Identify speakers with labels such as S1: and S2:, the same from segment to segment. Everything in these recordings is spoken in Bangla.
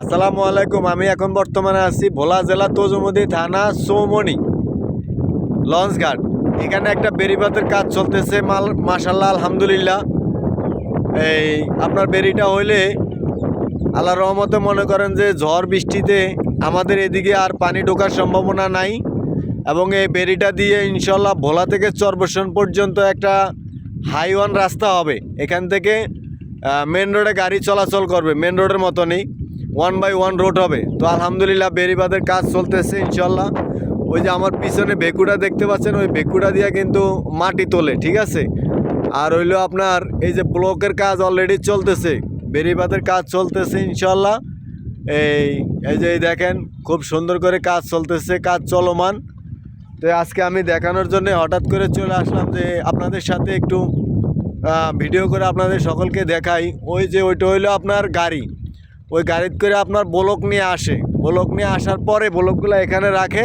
S1: আসসালামু আলাইকুম। আমি এখন বর্তমানে আছি ভোলা জেলা তজুমুদি থানা চৌমনি লঞ্চঘাট। এখানে একটা বেড়িবাঁধের কাজ চলতেছে। মাশাল্লাহ আলহামদুলিল্লাহ। এই আপনার বেড়িটা হইলে আল্লাহর রহমতে মনে করেন যে ঝড় বৃষ্টিতে আমাদের এদিকে আর পানি ঢোকার সম্ভাবনা নাই। এবং এই বেড়িটা দিয়ে ইনশাল্লাহ ভোলা থেকে চরবসন পর্যন্ত একটা হাইওয়ান রাস্তা হবে। এখান থেকে মেন রোডে গাড়ি চলাচল করবে, মেন রোডের মতনই 1/1 রোড হবে। তো আলহামদুলিল্লাহ বেড়িবাঁধের কাজ চলতেছে ইনশাল্লাহ। ওই যে আমার পিছনে ভেকুটা দেখতে পাচ্ছেন, ওই ভেকুটা দিয়ে কিন্তু মাটি তোলে, ঠিক আছে। আর হইলো আপনার এই যে ব্লকের কাজ অলরেডি চলতেছে, বেড়িবাঁধের কাজ চলতেছে ইনশাল্লাহ। এই এই যে দেখেন খুব সুন্দর করে কাজ চলতেছে, কাজ চলমান। তো আজকে আমি দেখানোর জন্য হঠাৎ করে চলে আসলাম যে আপনাদের সাথে একটু ভিডিও করে আপনাদের সকলকে দেখাই। ওই যে ওইটা হইলো আপনার গাড়ি, ওই গাড়িতে করে আপনার ব্লক নিয়ে আসে, ব্লক নিয়ে আসার পরে ব্লকগুলো এখানে রাখে।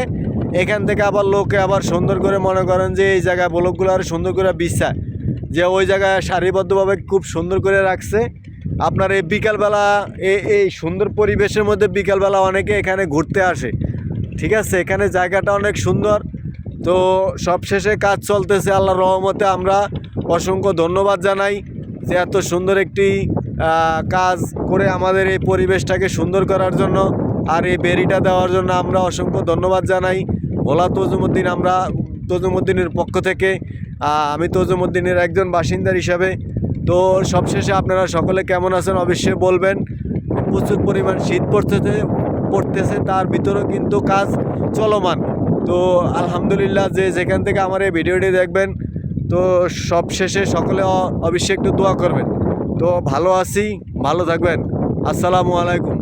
S1: এখান থেকে আবার লোকে আবার সুন্দর করে মনে করেন যে এই জায়গায় ব্লকগুলো আরও সুন্দর করে বিছায়, যে ওই জায়গায় সারিবদ্ধভাবে খুব সুন্দর করে রাখছে। আপনার এই বিকালবেলা এই সুন্দর পরিবেশের মধ্যে বিকালবেলা অনেকে এখানে ঘুরতে আসে, ঠিক আছে। এখানে জায়গাটা অনেক সুন্দর। তো সবশেষে কাজ চলতেছে আল্লাহর রহমতে। আমরা অসংখ্য ধন্যবাদ জানাই যে এত সুন্দর একটি কাজ করে আমাদের এই পরিবেশটাকে সুন্দর করার জন্য আর এই বেড়িটা দেওয়ার জন্য আমরা অসংখ্য ধন্যবাদ জানাই ভোলা তজুমুদ্দিন। আমরা তজুমুদ্দিনের পক্ষ থেকে আমি তজুমুদ্দিনের একজন বাসিন্দার হিসাবে। তো সবশেষে আপনারা সকলে কেমন আছেন অবশ্যই বলবেন। প্রচুর পরিমাণ শীত পড়তেছে, তার ভিতরেও কিন্তু কাজ চলমান। তো আলহামদুলিল্লাহ, যে যেখান থেকে আমার এই ভিডিওটি দেখবেন, তো সবশেষে সকলে অবশ্যই একটু দোয়া করবেন। তো ভালো আছি, ভালো থাকবেন। আসসালামু আলাইকুম।